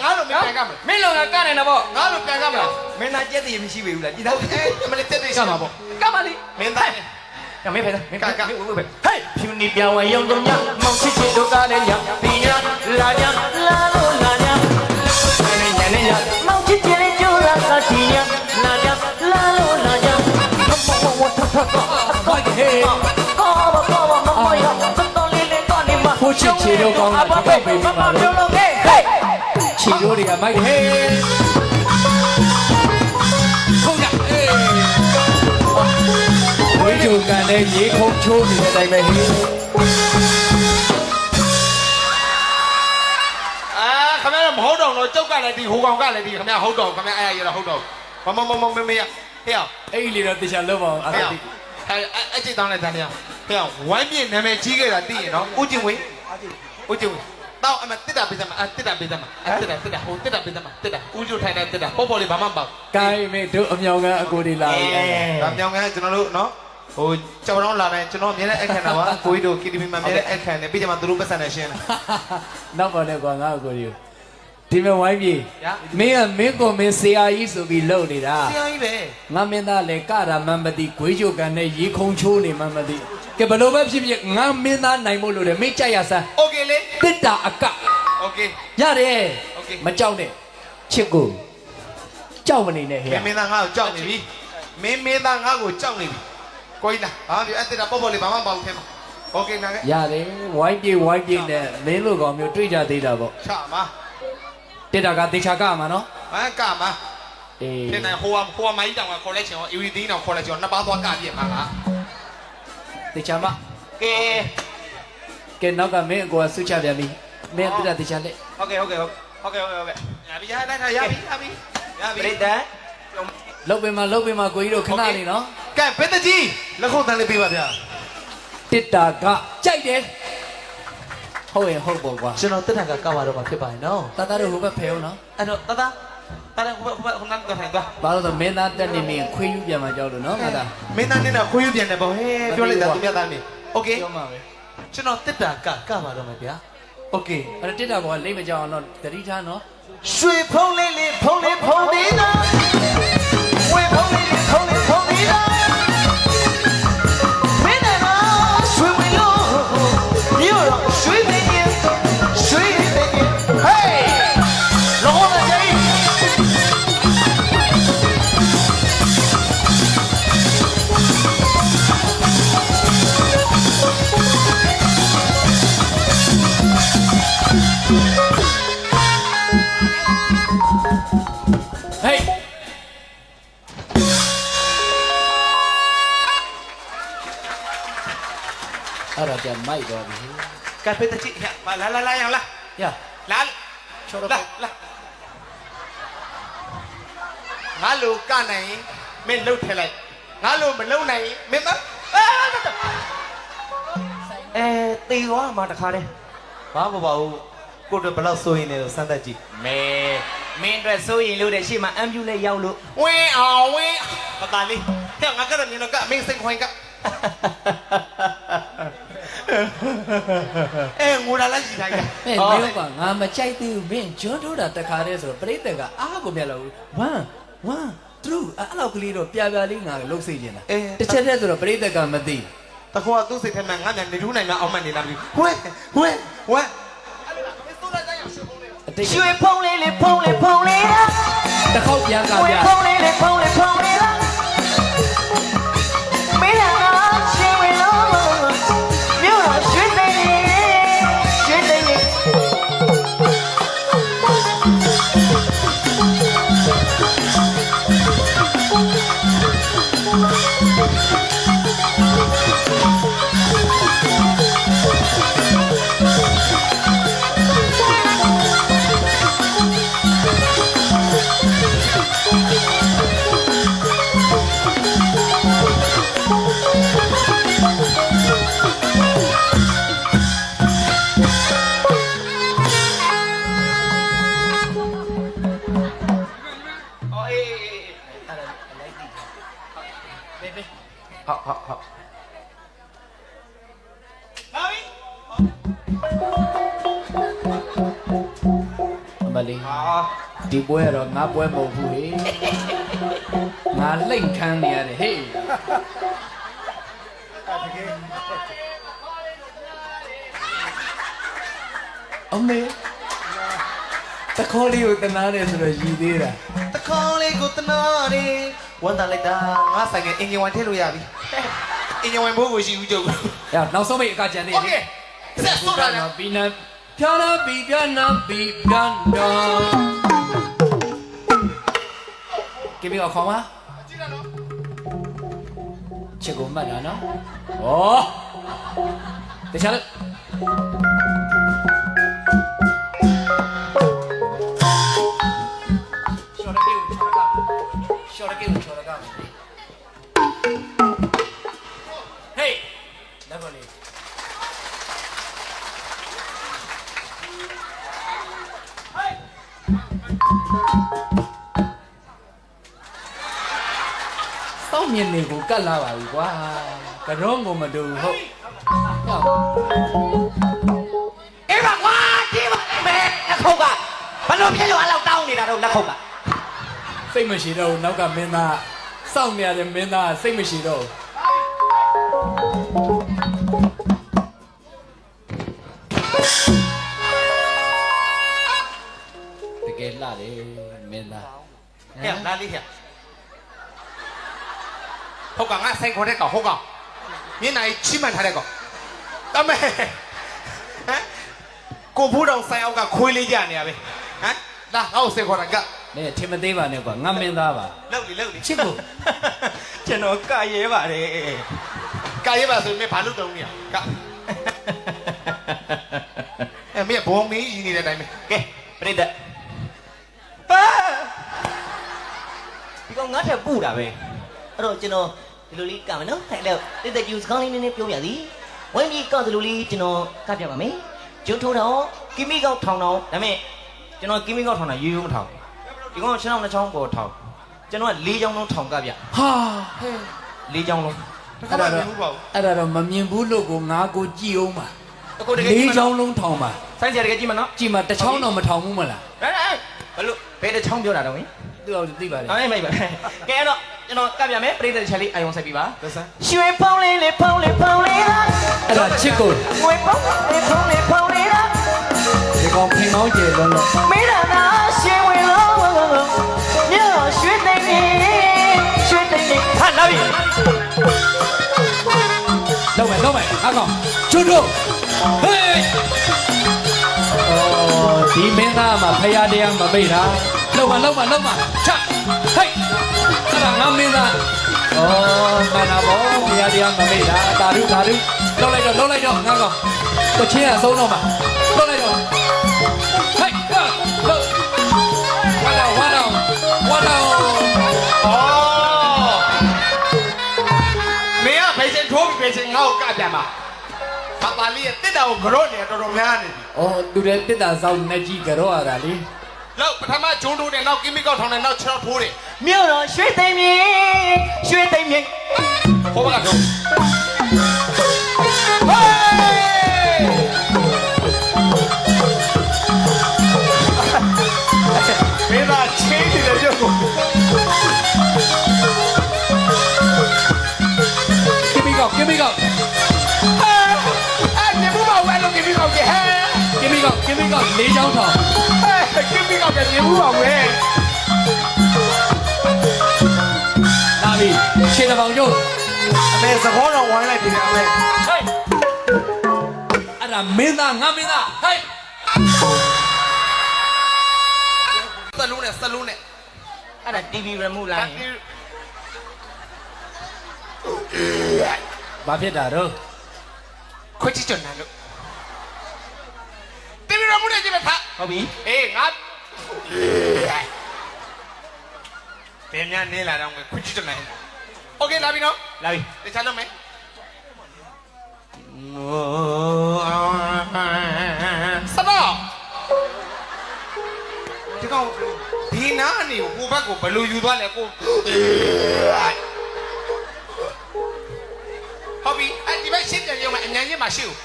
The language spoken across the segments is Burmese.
ငါတို့မပြန်ကမလား မင်းလုံကကနိုင်တော့ဗော ငါတို့ပြန်ကမလား မင်းသားကြက်တည်မရှိပေဘူးလားဒီသား မလေးတက်တယ် ကမှာဗောကမလေး မင်းသား ကမင်းဖဲမင်းကဝေးဝေးဟေးဖြူနေပြောင်းဝင်ရုံတုံညမောင်ချစ်ချစ်တို့ကားနဲ့ညဒီညလာညလာလို့လာညညနေညမောင်ချစ်ချစ်လေးကြိုးလာဒီညလာညလာလို့လာညဝတ်ထထဟေးကောမမရတော်လေးလေးကနေမှာဟိုချစ်ချစ်တို့ကောင်းတာဒီကိပေးပါလို့ဟေးချီတို့တွေကမိုက်ဟေးဟုတ်ကဲ့ဝိဂျူကန်နဲ့ရေခုံချိုးနေတဲ့အတိုင်းပဲဟေးခင်ဗျားမဟုတ်တော့တော့ကြောက်ကလည်းဒီဟိုကောင်ကလည်းဒီခင်ဗျားဟုတ်တော့ခင်ဗျားအဲ့ရရဟုတ်တော့မမမေးရဟေ့အောင် အဲ့ဒီလေတော့တေချာလောက်ပါအောင်အဲ့ဒါအဲ့ကြည့်တောင်းလိုက်တာနေဟေ့အောင်ဝိုင်းပြင်းနာမည်ကြီးခဲ့တာသိရင်နော်ဦးကျင်ဝင်းတော့အမတစ်တာပေးစမ်းတစ်တာပေးစမ်းတစ်တာဟိုတစ်တာပေးစမ်းတစ်တာဦးကျိုထိုင်တဲ့တစ်တာပေါ့ပေါ့လေးဘာမှမပေါ့ ကိုင်းမေတို့အမြောင်ကအကိုတွေလာပြီ ဒါမြောင်ကကျွန်တော်တို့နော်ဟိုကြောင်တော့လာတယ်ကျွန်တော်မြင်တဲ့အခန်းတော့ကိုကြီးတို့ KTV မှာမြင်တဲ့အခန်းနဲ့ပြီးကြမှာသူတို့ပတ်စံနဲ့ရှင်းတယ် နောက်ပါနဲ့ကွာငါအကိုတွေဒီမဲ့ဝိုင်းပြေမင်းကမင်းကိုမင်းဆရာကြီးဆိုပြီးလှုပ်နေတာ ဆရာကြီးပဲ ငါမင်းသားလည်းကတာမှန်မသိဂွေးကြိုကန်နဲ့ရေခုံချိုးနေမှန်မသိကဲဘလို့ပဲဖြစ်ဖြစ်ငါမင်းသားနိုင်မို့လို့လေမင်းကြိုက်ရစမ်း โอเคလေ တစ်တာအက โอเค ရတယ်မကြောက်နဲ့ချစ်ကိုကြောက်မနေနဲ့ဟဲ့ မင်းသားငါ့ကိုကြောက်နေပြီမင်းသားငါ့ကိုကြောက်နေပြီကိုကြီးလားဟာဒီအဲ့တစ်တာပေါ့ပေါ့လေးဘာမှမပေါ့ခဲမှာโอเคနာခဲ့ ရတယ်ဝိုင်းပြေနဲ့မင်းလိုကောင်မျိုးတွေ့ကြသေးတာပေါ့ ချာမှာ တစ်တာကတေချာကမှာနော် ဟမ်ကမှာ အေး ဒီနိုင်ဟိုမိုင်းတောင်ကခေါ်လိုက်ချင်ရော EVD တောင်ခေါ်လိုက်ချင်ရောနှစ်ပါးသွားကပြည့်မှာလား တေချာမ ကဲ ကဲနောက်ကမင်းအကိုကဆွချပြန်ပြီမင်းတစ်တာတေချာလက် ဟုတ်ကဲ့ရပြီလိုက်တာရပြီပြိတ္တ လုတ်ပင်မှာကိုကြီးတို့ခဏလေးနော် ကဲဘယ်တကြီးလက်ခုပ်တန်းလေးပေးပါဗျာ တစ်တာကကြိုက်တယ်ဟုတ်ရင်ဟုတ်ပေါ့ကွာ ကျွန်တော်တက်တာကကောက်ရတော့မှာဖြစ်ပါရဲ့နော် တသားတို့ဟိုဘက်ဖယ်အောင်နော် အဲ့တော့တသား တာလည်းဟိုနန်းတော့ထိုင်သွား ဘာလို့ဆိုမင်းသားတက်နေမင်းခွေးယူပြန်มาကြောက်လို့နော်ငါသား မင်းသားနဲ့တော့ခွေးယူပြန်တယ်ပေါ့ဟဲ့ပြောလိုက်တာသူပြသားနေโอเค ပြောမှာပဲ ကျွန်တော်တက်တာကကောက်ရတော့မှာဗျာโอเค အဲ့တစ်တာဘောကလိမ့်မကြောက်အောင်တော့တတိထားနော် ရွှေဖုံးလေးလေးဖုံးနေတာဝေဖုံးလေးလေးဖုံးနေတာမင်းနဲ့မရွှေဝင်လို့မြို့တော့ရွှေနေရင်ဟေးလောကကြီး ဟေးအဲ့ဒါပြန်မိုက်သွားပြီ ကဲဘယ်တကြီးလာရလာ ရ လာချောတော့လာငါလိုကနိုင်မင်းလှုပ်ထည့်လိုက်ငါလိုမလှုပ်နိုင်မင်းမ တေသွားမှာတခါတည်းဘာမပါဘူးကိုတို့ဘလောက်စိုးရင်လဲစမ်းသက်ကြည့်မဲမင်းတို့စိုးရင်လို့တဲ့ရှေ့မှာအမ်ပြူလေးရောက်လို့ ဝင်းအောင်ဝင်းပတာလေးဟဲ့ငါကတော့မြင်တော့ကမင်းစိတ်ခွင်ကငိုလာလိုက်ကြည့်လိုက် မင်းမျိုးကငါမကြိုက်သေးဘူးမင်းဂျွန်းထိုးတာတခါတည်းဆိုတော့ပြိတ္တကအားကိုမြတ်လို့1 2အဲ့လောက်ကလေးတော့ပြပြလေးငါလှုပ်စိတ်နေတာတစ်ချက်တည်းဆိုတော့ပြိတ္တကမသိ တခေါကသူ့စိတ်ထဲမှာငါမြန်နေထူးနိုင်မှာအောင်မှန်နေလားမသိဝဲအတိတ် ရွှေဖုံးလေးလေးဖုံးလေးလား တစ်ခေါက်ပြန်ကပြ ဖုံးလေးလေးဖုံးလေးလားမင်းလားရှင်းဝင်လို့မြို့တော့ရွှေနေ ဟာ ဒီပွဲကတော့ငါပွဲမဟုတ်ဘူးလေငါလိမ့်ခမ်းနေရတယ်ဟေးအမေတခေါ်လေးကိုတနာတယ်ဆိုတော့ရည်သေးတာ တခေါင်းလေးကိုတနာတယ်ဝမ်းသာလိုက်တာငါဆိုင်ကအင်ဂျင်ဝိုင်ထည့်လို့ရပြီအင်ဂျင်ဝိုင်ဘိုးကိုရှိဦးကျုပ် ။ရနောက်ဆုံးမိတ်အကကြံသေး โอ တယ် เคဆက်ဆုတ်လာတယ် ဘီနန်ဖြာနာဘီပြနာဘီပြန်တော့ကဲပြီးတော့ခေါ်ပါ ကြည့်ရနော် ချစ်ကိုမှတ်တာနော်။ဩတခြားလို့ရှော်ရကေကိုချော်ရကဟေးလက်ပေါ်လေးစောင့်မြင်နေကိုကတ်လာပါပြီကွာကြောကိုမတူဟုတ် အေးပါကွာကြည့်ပါလိမ့်မယ်လက်ခုပ်ကဘယ်လိုဖြစ်လို့အဲ့လောက်တောင်းနေတာတော့လက်ခုပ်က စိတ်မရှိတော့ဘူးနောက်ကမင်းသားစောင့်နေရတဲ့မင်းသားစိတ်မရှိတော့ဘူးတကယ်လှတယ်မင်းသား ဟဲ့လာလေးဟဲ့ဟုတ်ကငါဆိုင်ခေါ်တဲ့ကောင်ဟုတ်ကောင်မျက်နှာကြီးချိမှန်ထားတဲ့ကောင်အမေဟမ်ကိုဘူးတော်ဆိုင်အောက်ကခွေးလေးကြနေရပဲဟမ်လာငါ့ကိုဆိုင်ခေါ်တာက မင်းထင်မသေးပါနဲ့ကွာငါမင်းသားပါ လောက်လေလောက်လေ ချစ်ကို ကျွန်တော်ကရဲပါတယ် ကာရဲပါဆိုရင်မင်းဘာလုပ်တုံးနေရကအဲ့မင်းဘုံမင်းကြီးနေတဲ့အတိုင်းပဲ ကဲပြိတ္တဒီကောင်ငါ့ထက်ပူတာပဲအဲ့တော့ကျွန်တော်ဒီလိုလေးကမယ်နော်ထိုင်လို့ပြိတ္တကျူစကောင်းလေးနည်းနည်းပြောပြသည်ဝင်းကြီးကောက်ဒီလိုလေးကျွန်တော်ကပြပါမယ်ကျုပ်ထိုးတော့ကီမီကောက်ထောင်တော့ဒါပေမဲ့ကျွန်တော်ကီမီကောက်ထောင်တာရိုးရိုးမထောင်ဒီကောင်ရှင်းအောင်တစ်ချောင်းပေါ်ထောင်ကျွန်တော်က၄ချောင်းလုံးထောင်ကပြ ဟာ ၄ချောင်းလုံး တစ်ခါမှမမြင်ဘူးပေါ့ အဲ့ဒါတော့မမြင်ဘူးလို့ကိုငါကိုကြည့်အောင်ပါ အခုတကယ် လေးချောင်းလုံးထောင်ပါ ဆိုင်းစရာတကယ်ကြည့်မနော် ကြည့်မှတစ်ချောင်းတော့မထောင်ဘူးမလား ဘယ်လိုဘယ်တစ်ချောင်းပြောတာတော့ဝင် သူ့အောင်သိပါတယ် အေးမိတ်ပါကဲအဲ့တော့ကျွန်တော်ကပ်ပြမယ်ပြိတ္တချက်လေးအာယုံဆက်ပြီးပါ သစမ်း ရွှေဖောင်းလေးလေးဖောင်းလေးဖောင်းလေးလား အဲ့ဒါချစ်ကို ငွေဖောင်းလေးဖောင်းလေးဖောင်းလေးလား ဒီကောင်ဖင်ကောင်းကျေလုံးလို့ မေးတာသာရွှေဝင်လို့မြေရွှေသိမ့်နေရွှေသိမ့်နေဟာလာပြီ လုံးမယ်အကောင်ချွတ်တို့ဟေးအော်ဒီမင်းသားမှာဖရာတရားမမိတ်တာလုံးမချဟေးအဲ့ဒါငါမင်းသားအော်မနာဘောဖရာတရားမမိတ်တာတာရုလုံးလိုက်တော့ငါကောင်ကိုချင်းအဆုံးတော့မှာလုံးလိုက်တော့ဟေးဝါတော့အော်မင်းကဖေးစင်ထိုးပြီးဖေးစင်ငါ့ကိုကပြန်ပါဘာပါလေးတစ်တာကိုကြော့နေတော်တော်များနေပြီ အော်သူတဲ့တစ်တာဆောင်နဲ့ကြီးကြောရတာလေ လောက်ပထမဂျုံထိုးတယ်နောက်ကီမီကောက်ထောင်တယ်နောက်6ထိုးတယ် မြေတော့ရွှေသိမ့်နေရွှေသိမ့်နေ ဟိုဘက်ကတော့ဟေးမင်းသားချင်းတယ်ရုပ်ကို ကင်မီကောက် အဲ့ဒီဘူးမဝဲလို့ကီမီကောက်ကြီးဟဲ့ ကင်မီကောက်လေးချောင်းထောင် ကီမီကောက်ကမြေဘူးပါဝဲ လာပြီခြေတစ်ပေါင်ကျုပ် အမေသဘောတော်ဝိုင်းလိုက်ပြီလေအမေ ဟေးအဲ့ဒါမင်းသားငါမင်းသားဟေး စလုံးနဲ့အဲ့ဒါ TV ရမှုလား ဘာဖြစ်တာတော့ ခွချစ်ချွန်နန်လို့တီဗီရမှုနဲ့ကြည့်မထား ဟုတ်ပြီ အေးငါဘယ်များနေလာတော့ခွချစ်ချွန်နန်โอเคလာပြီနော် လာပြီ တခြားလုံးမယ်စတော့ဒီကောင်ဒီနာနေကိုဘက်ကိုဘယ်လိုယူသွားလဲကိုဟုတ်ပြီအဲ့ဒီဘက်ရှင်းပြန်ရုံမှာအញ្ញမ်းချင်းမှာရှိဦး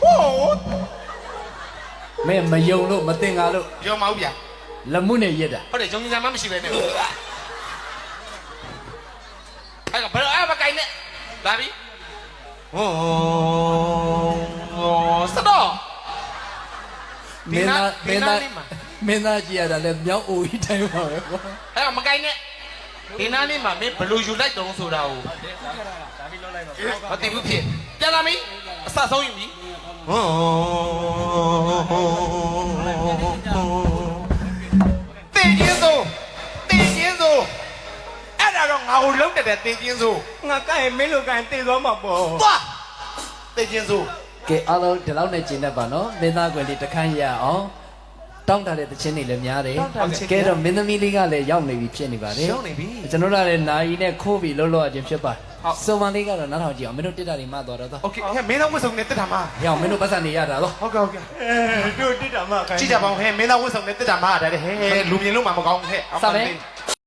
ဟိုး မင်းမယုံလို့မသိငါလို့ ရုံမဟုတ်ဗျာ လက်မှုနဲ့ရက်တာ ဟုတ်တယ်ဂျုံကြီးစားမှမရှိပဲနဲ့အဲ့ကဘယ်အဲ့မကိုင်နဲ့လာပြီဟောစတော့ မင်းသားကြည့်ရတာလဲမြောက်အိုကြီးတိုင်းပါပဲကွာ အဲ့ကမကိုင်နဲ့ဒီနားလေးမှာမင်းဘလို့ယူလိုက်တုံးဆိုတာကိုမသိဘူးဖြစ်ပြန်လာပြီအစဆုံးယူပြီဟောတင်းကျင်းစိုးအဲ့ဒါတော့ငါ့ကိုလုံးတက်တဲ့တင်းကျင်းစိုး ငါကဲမင်းလိုကဲတည်သွားမှာပေါ့ သွားတင်းကျင်းစိုး ကဲအားလုံးဒီလောက်နဲ့ကျင်တတ်ပါနော်မင်းသားကွယ်လေးတခန်းရအောင်တောင်းတတဲ့တခြင်းတွေလည်းများတယ်ကဲတော့မင်းသမီးလေးကလည်းရောက်နေပြီဖြစ်နေပါတယ် ရောက်နေပြီ ကျွန်တော်တို့လည်းနာယီနဲ့ခိုးပြီးလှုပ်လှော်အချင်းဖြစ်ပါစုံမလေးကတော့နားထောင်ကြည့်အောင်မင်းတို့တစ်တာတွေမှသွားတော့ โอเคဟဲ့မင်းသားဝတ်စုံနဲ့တက်တာမ ဟဲ့မင်းတို့ပတ်စံနေရတာတော့ ဟုတ်ကဲ့ တို့တိတာမကဲ ကြည့်ကြပါဦးဟဲ့မင်းသားဝတ်စုံနဲ့တက်တာမရတယ်ဟဲ့လူမြင်လို့မှမကောင်းဘူးဟဲ့ စမယ်